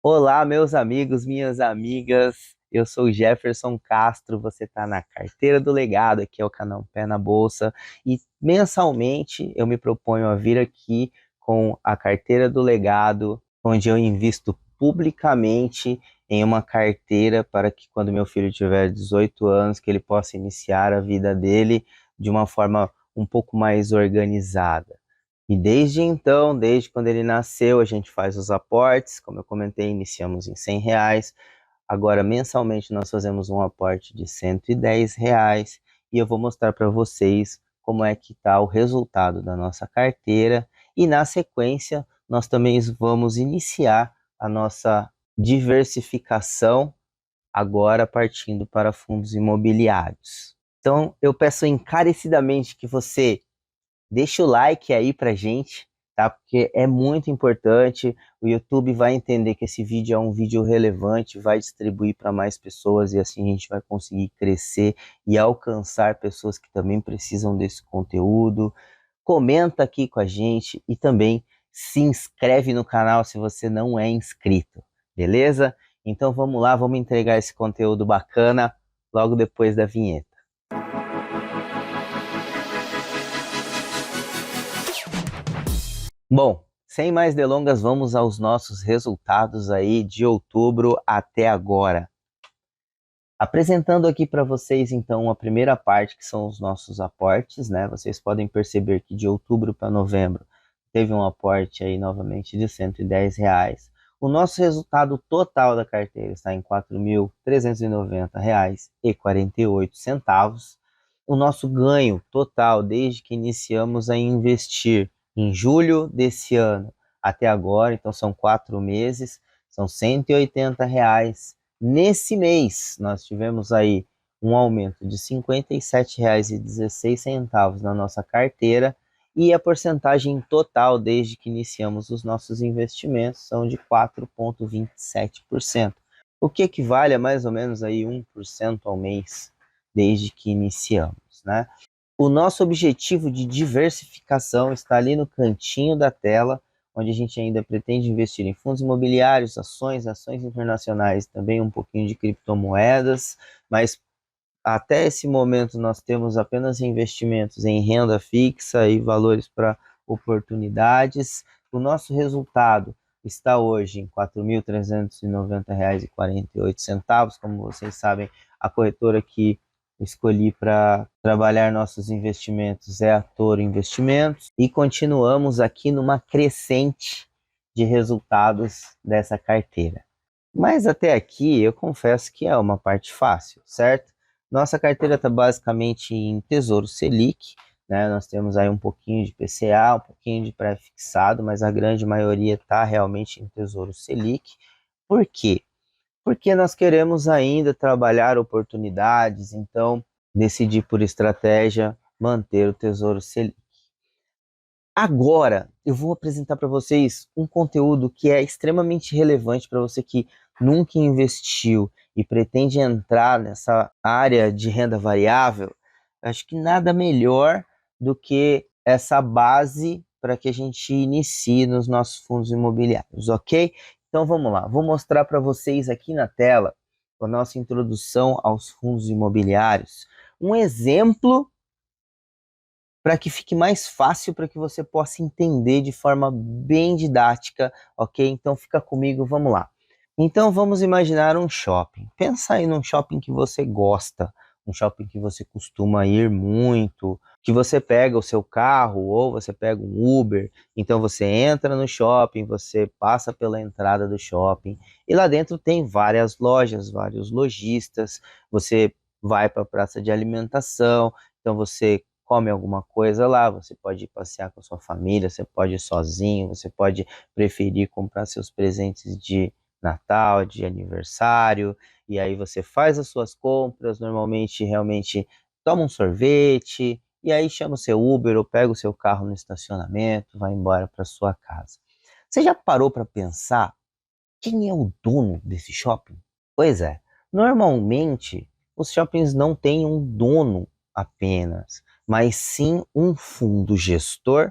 Olá, meus amigos, minhas amigas. Eu sou o Jefferson Castro. Você está na Carteira do Legado, aqui é o canal Pé na Bolsa. E mensalmente eu me proponho a vir aqui com a Carteira do Legado, onde eu invisto publicamente em uma carteira para que quando meu filho tiver 18 anos, que ele possa iniciar a vida dele de uma forma um pouco mais organizada. E desde então, desde quando ele nasceu, a gente faz os aportes, como eu comentei, iniciamos em R$ 100, agora mensalmente nós fazemos um aporte de R$ 110 e eu vou mostrar para vocês como é que está o resultado da nossa carteira e na sequência nós também vamos iniciar a nossa diversificação agora partindo para fundos imobiliários. Então eu peço encarecidamente que você deixa o like aí pra gente, tá? Porque é muito importante. O YouTube vai entender que esse vídeo é um vídeo relevante, vai distribuir para mais pessoas e assim a gente vai conseguir crescer e alcançar pessoas que também precisam desse conteúdo. Comenta aqui com a gente e também se inscreve no canal se você não é inscrito, beleza? Então vamos lá, vamos entregar esse conteúdo bacana logo depois da vinheta. Bom, sem mais delongas, vamos aos nossos resultados aí de outubro até agora. Apresentando aqui para vocês, então, a primeira parte, que são os nossos aportes, né? Vocês podem perceber que de outubro para novembro teve um aporte aí novamente de R$ 110. O nosso resultado total da carteira está em R$ 4.390,48. O nosso ganho total, desde que iniciamos a investir em julho desse ano até agora, então são 4 meses, são R$ 180. Nesse mês, nós tivemos aí um aumento de R$ 57,16 na nossa carteira e a porcentagem total desde que iniciamos os nossos investimentos são de 4,27%, o que equivale a mais ou menos aí 1% ao mês desde que iniciamos, né? O nosso objetivo de diversificação está ali no cantinho da tela, onde a gente ainda pretende investir em fundos imobiliários, ações internacionais, também um pouquinho de criptomoedas, mas até esse momento nós temos apenas investimentos em renda fixa e valores para oportunidades. O nosso resultado está hoje em R$ 4.390,48. Como vocês sabem, a corretora que escolhi para trabalhar nossos investimentos é a Toro Investimentos e continuamos aqui numa crescente de resultados dessa carteira. Mas até aqui eu confesso que é uma parte fácil, certo? Nossa carteira está basicamente em Tesouro Selic, né? Nós temos aí um pouquinho de PCA, um pouquinho de pré-fixado, mas a grande maioria está realmente em Tesouro Selic. Por quê? Porque nós queremos ainda trabalhar oportunidades, então decidi por estratégia manter o Tesouro Selic. Agora eu vou apresentar para vocês um conteúdo que é extremamente relevante para você que nunca investiu e pretende entrar nessa área de renda variável. Acho que nada melhor do que essa base para que a gente inicie nos nossos fundos imobiliários, ok? Então vamos lá, vou mostrar para vocês aqui na tela a nossa introdução aos fundos imobiliários, um exemplo para que fique mais fácil para que você possa entender de forma bem didática, ok? Então fica comigo, vamos lá. Então vamos imaginar um shopping. Pensa aí num shopping que você gosta, um shopping que você costuma ir muito, que você pega o seu carro ou você pega um Uber, então você entra no shopping, você passa pela entrada do shopping e lá dentro tem várias lojas, vários lojistas, você vai para a praça de alimentação, então você come alguma coisa lá, você pode ir passear com a sua família, você pode ir sozinho, você pode preferir comprar seus presentes de Natal, de aniversário, e aí você faz as suas compras, normalmente realmente toma um sorvete, e aí chama o seu Uber ou pega o seu carro no estacionamento, vai embora para sua casa. Você já parou para pensar quem é o dono desse shopping? Pois é, normalmente os shoppings não têm um dono apenas, mas sim um fundo gestor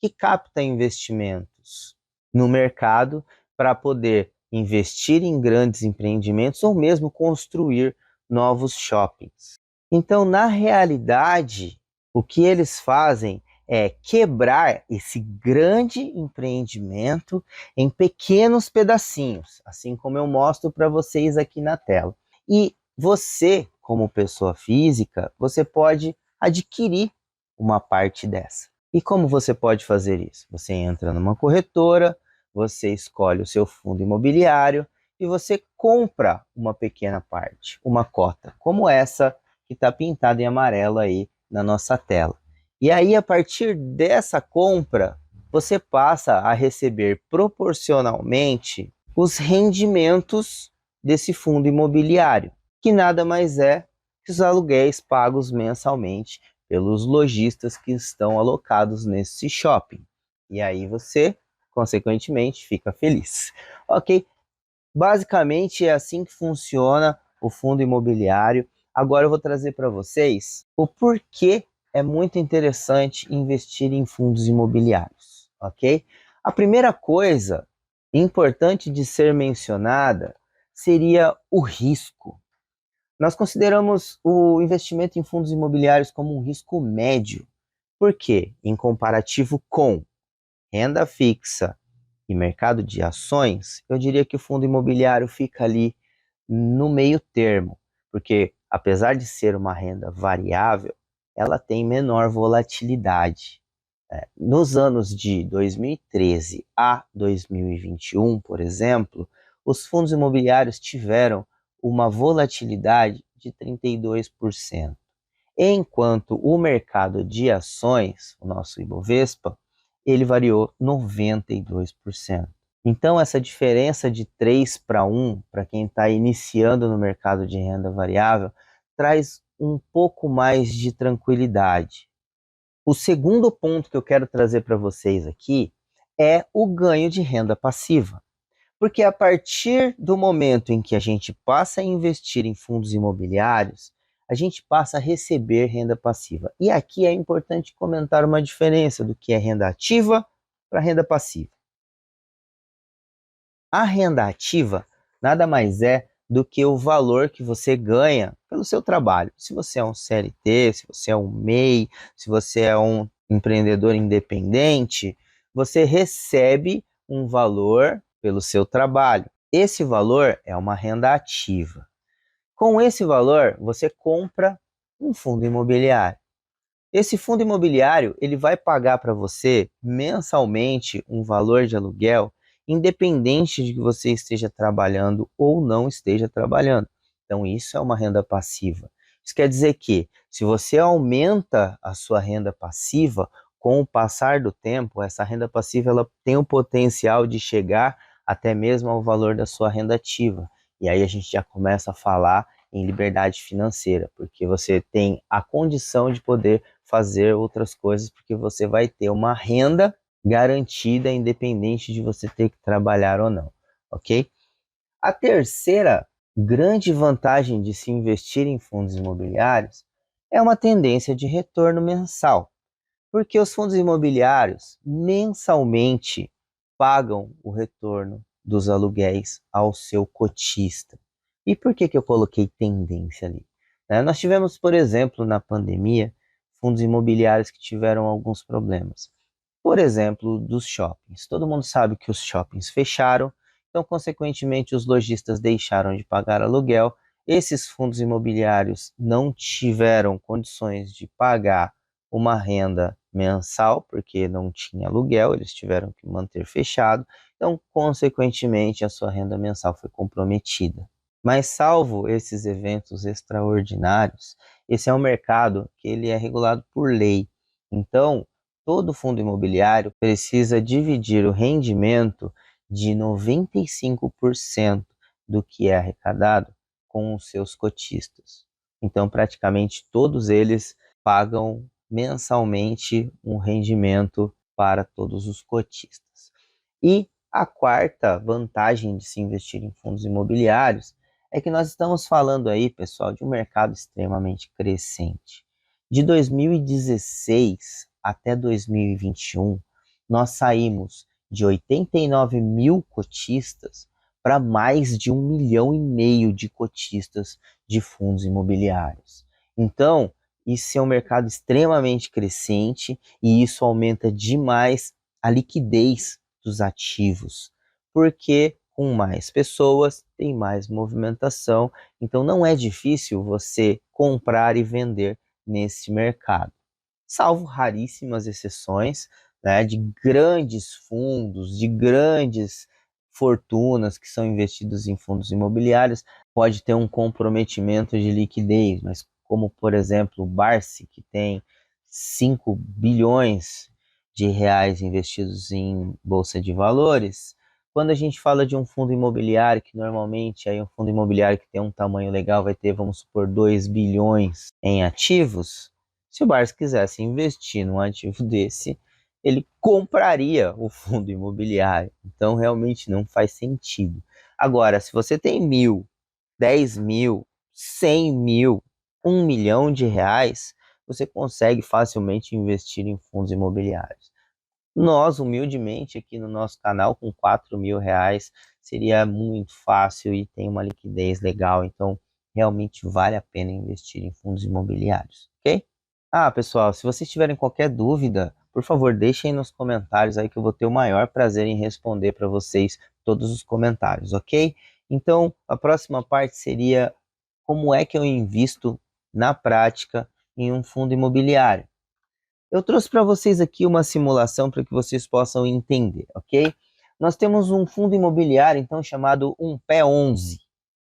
que capta investimentos no mercado para poder investir em grandes empreendimentos ou mesmo construir novos shoppings. Então, na realidade, o que eles fazem é quebrar esse grande empreendimento em pequenos pedacinhos, assim como eu mostro para vocês aqui na tela. E você, como pessoa física, você pode adquirir uma parte dessa. E como você pode fazer isso? Você entra numa corretora, você escolhe o seu fundo imobiliário e você compra uma pequena parte, uma cota, como essa que está pintada em amarelo aí na nossa tela. E aí, a partir dessa compra, você passa a receber proporcionalmente os rendimentos desse fundo imobiliário, que nada mais é que os aluguéis pagos mensalmente pelos lojistas que estão alocados nesse shopping. E aí você, consequentemente, fica feliz. Ok? Basicamente é assim que funciona o fundo imobiliário. Agora eu vou trazer para vocês o porquê é muito interessante investir em fundos imobiliários, ok? A primeira coisa importante de ser mencionada seria o risco. Nós consideramos o investimento em fundos imobiliários como um risco médio. Por quê? Em comparativo com renda fixa e mercado de ações, eu diria que o fundo imobiliário fica ali no meio termo, porque apesar de ser uma renda variável, ela tem menor volatilidade. Nos anos de 2013 a 2021, por exemplo, os fundos imobiliários tiveram uma volatilidade de 32%, enquanto o mercado de ações, o nosso Ibovespa, ele variou 92%. Então, essa diferença de 3 para 1, para quem está iniciando no mercado de renda variável, traz um pouco mais de tranquilidade. O segundo ponto que eu quero trazer para vocês aqui é o ganho de renda passiva. Porque a partir do momento em que a gente passa a investir em fundos imobiliários, a gente passa a receber renda passiva. E aqui é importante comentar uma diferença do que é renda ativa para renda passiva. A renda ativa nada mais é do que o valor que você ganha pelo seu trabalho. Se você é um CLT, se você é um MEI, se você é um empreendedor independente, você recebe um valor pelo seu trabalho. Esse valor é uma renda ativa. Com esse valor, você compra um fundo imobiliário. Esse fundo imobiliário, ele vai pagar para você mensalmente um valor de aluguel, independente de que você esteja trabalhando ou não esteja trabalhando. Então, isso é uma renda passiva. Isso quer dizer que, se você aumenta a sua renda passiva, com o passar do tempo, essa renda passiva ela tem o potencial de chegar até mesmo ao valor da sua renda ativa. E aí a gente já começa a falar em liberdade financeira, porque você tem a condição de poder fazer outras coisas, porque você vai ter uma renda garantida, independente de você ter que trabalhar ou não, ok? A terceira grande vantagem de se investir em fundos imobiliários é uma tendência de retorno mensal, porque os fundos imobiliários mensalmente pagam o retorno dos aluguéis ao seu cotista. E por que eu coloquei tendência ali? Nós tivemos, por exemplo, na pandemia, fundos imobiliários que tiveram alguns problemas. Por exemplo, dos shoppings. Todo mundo sabe que os shoppings fecharam, então, consequentemente, os lojistas deixaram de pagar aluguel. Esses fundos imobiliários não tiveram condições de pagar uma renda mensal, porque não tinha aluguel, eles tiveram que manter fechado. Então, consequentemente, a sua renda mensal foi comprometida. Mas salvo esses eventos extraordinários, esse é um mercado que ele é regulado por lei. Então, todo fundo imobiliário precisa dividir o rendimento de 95% do que é arrecadado com os seus cotistas. Então, praticamente todos eles pagam mensalmente um rendimento para todos os cotistas. E a quarta vantagem de se investir em fundos imobiliários é que nós estamos falando aí, pessoal, de um mercado extremamente crescente. De 2016 até 2021, nós saímos de 89 mil cotistas para mais de 1,5 milhão de cotistas de fundos imobiliários. Então, isso é um mercado extremamente crescente e isso aumenta demais a liquidez dos ativos, porque com mais pessoas tem mais movimentação, então não é difícil você comprar e vender nesse mercado, salvo raríssimas exceções, né, de grandes fundos, de grandes fortunas que são investidos em fundos imobiliários, pode ter um comprometimento de liquidez, mas como, por exemplo, o Barsi, que tem 5 bilhões de reais investidos em bolsa de valores, quando a gente fala de um fundo imobiliário, que normalmente aí um fundo imobiliário que tem um tamanho legal vai ter, vamos supor, 2 bilhões em ativos, se o Barsi quisesse investir num ativo desse, ele compraria o fundo imobiliário. Então, realmente não faz sentido. Agora, se você tem 1.000, 10.000, 100.000, 1 milhão de reais, você consegue facilmente investir em fundos imobiliários. Nós, humildemente, aqui no nosso canal, com 4.000 reais, seria muito fácil e tem uma liquidez legal. Então, realmente vale a pena investir em fundos imobiliários, ok? Pessoal, se vocês tiverem qualquer dúvida, por favor, deixem nos comentários aí que eu vou ter o maior prazer em responder para vocês todos os comentários, ok? Então, a próxima parte seria como é que eu invisto na prática em um fundo imobiliário. Eu trouxe para vocês aqui uma simulação para que vocês possam entender, ok? Nós temos um fundo imobiliário, então, chamado Pé11,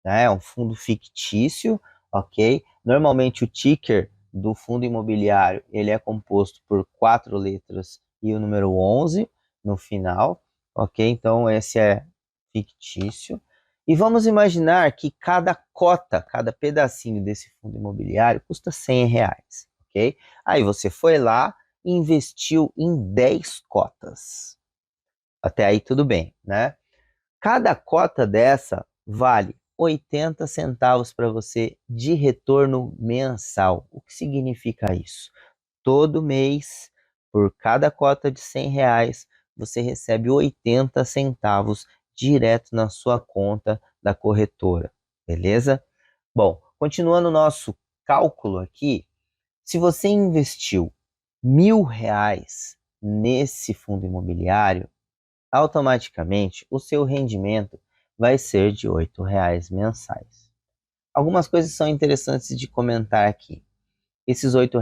né? É um fundo fictício, ok? Normalmente o ticker do fundo imobiliário, ele é composto por 4 letras e o número 11 no final, ok? Então, esse é fictício. E vamos imaginar que cada cota, cada pedacinho desse fundo imobiliário custa 100 reais, ok? Aí você foi lá e investiu em 10 cotas. Até aí tudo bem, né? Cada cota dessa vale 80 centavos para você de retorno mensal. O que significa isso? Todo mês, por cada cota de 100 reais, você recebe 80 centavos direto na sua conta da corretora, beleza? Bom, continuando o nosso cálculo aqui, se você investiu 1.000 reais nesse fundo imobiliário, automaticamente o seu rendimento vai ser de R$ 8 mensais. Algumas coisas são interessantes de comentar aqui. Esses R$ 8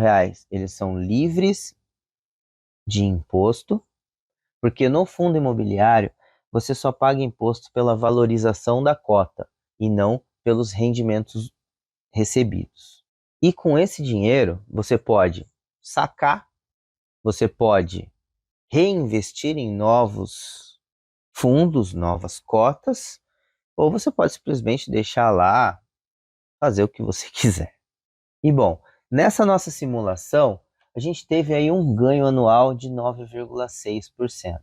eles são livres de imposto, porque no fundo imobiliário você só paga imposto pela valorização da cota e não pelos rendimentos recebidos. E com esse dinheiro você pode sacar, você pode reinvestir em novos fundos, novas cotas, ou você pode simplesmente deixar lá, fazer o que você quiser. E bom, nessa nossa simulação, a gente teve aí um ganho anual de 9,6%,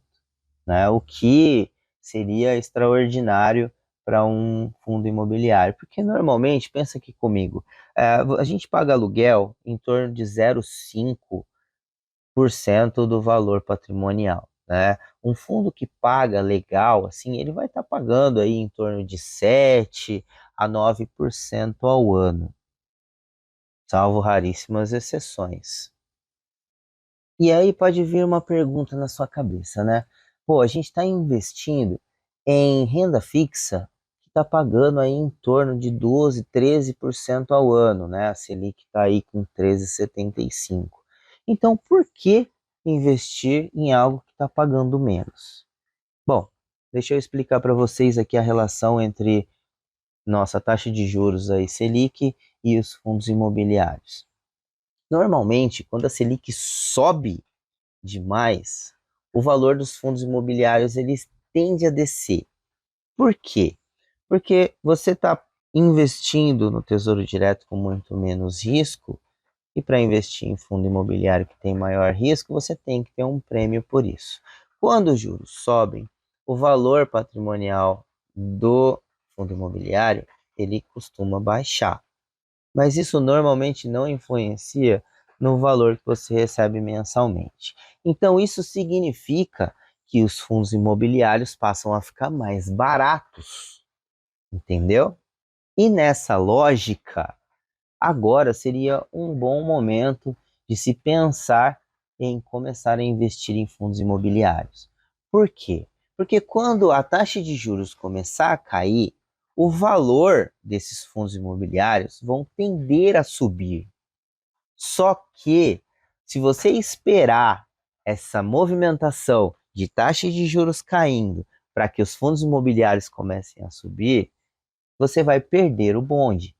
né? O que seria extraordinário para um fundo imobiliário, porque normalmente, pensa aqui comigo, a gente paga aluguel em torno de 0,5% do valor patrimonial, né? Um fundo que paga legal, assim, ele vai estar pagando aí em torno de 7 a 9% ao ano, salvo raríssimas exceções. E aí pode vir uma pergunta na sua cabeça, né? Pô, a gente está investindo em renda fixa que está pagando aí em torno de 12, 13% ao ano, né? A Selic está aí com 13,75. Então, por que investir em algo que está pagando menos? Bom, deixa eu explicar para vocês aqui a relação entre nossa taxa de juros aí, Selic, e os fundos imobiliários. Normalmente, quando a Selic sobe demais, o valor dos fundos imobiliários eles tende a descer. Por quê? Porque você está investindo no Tesouro Direto com muito menos risco, e para investir em fundo imobiliário que tem maior risco, você tem que ter um prêmio por isso. Quando os juros sobem, o valor patrimonial do fundo imobiliário ele costuma baixar. Mas isso normalmente não influencia no valor que você recebe mensalmente. Então isso significa que os fundos imobiliários passam a ficar mais baratos, entendeu? E nessa lógica, agora seria um bom momento de se pensar em começar a investir em fundos imobiliários. Por quê? Porque quando a taxa de juros começar a cair, o valor desses fundos imobiliários vão tender a subir. Só que, se você esperar essa movimentação de taxa de juros caindo para que os fundos imobiliários comecem a subir, você vai perder o bonde.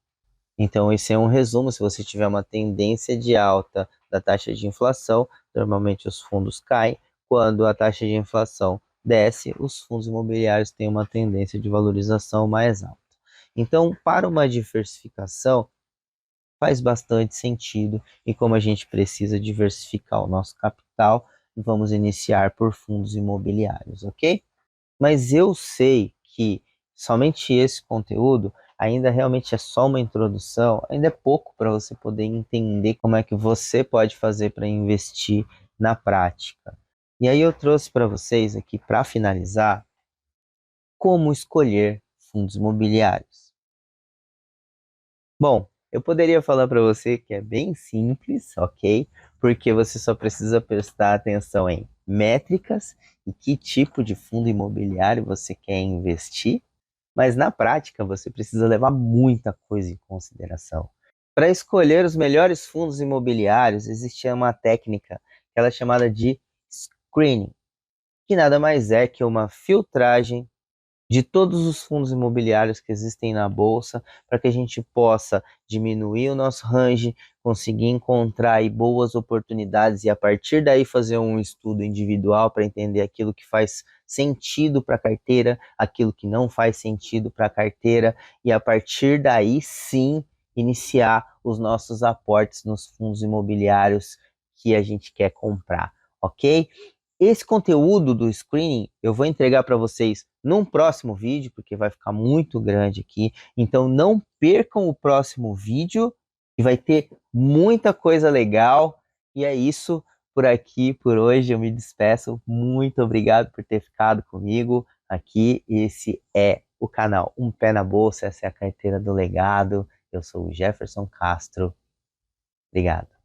Então, esse é um resumo. Se você tiver uma tendência de alta da taxa de inflação, normalmente os fundos caem. Quando a taxa de inflação desce, os fundos imobiliários têm uma tendência de valorização mais alta. Então, para uma diversificação, faz bastante sentido. E como a gente precisa diversificar o nosso capital, vamos iniciar por fundos imobiliários, ok? Mas eu sei que somente esse conteúdo ainda realmente é só uma introdução, ainda é pouco para você poder entender como é que você pode fazer para investir na prática. E aí eu trouxe para vocês aqui, para finalizar, como escolher fundos imobiliários. Bom, eu poderia falar para você que é bem simples, ok? Porque você só precisa prestar atenção em métricas e que tipo de fundo imobiliário você quer investir, mas na prática você precisa levar muita coisa em consideração. Para escolher os melhores fundos imobiliários, existe uma técnica que ela é chamada de screening, que nada mais é que uma filtragem de todos os fundos imobiliários que existem na bolsa, para que a gente possa diminuir o nosso range, conseguir encontrar aí boas oportunidades e a partir daí fazer um estudo individual para entender aquilo que faz sentido para a carteira, aquilo que não faz sentido para a carteira e a partir daí sim iniciar os nossos aportes nos fundos imobiliários que a gente quer comprar, ok? Esse conteúdo do screening eu vou entregar para vocês num próximo vídeo, porque vai ficar muito grande aqui. Então não percam o próximo vídeo, que vai ter muita coisa legal. E é isso por aqui, por hoje. Eu me despeço. Muito obrigado por ter ficado comigo aqui. Esse é o canal Um Pé na Bolsa, essa é a carteira do legado. Eu sou o Jefferson Castro. Obrigado.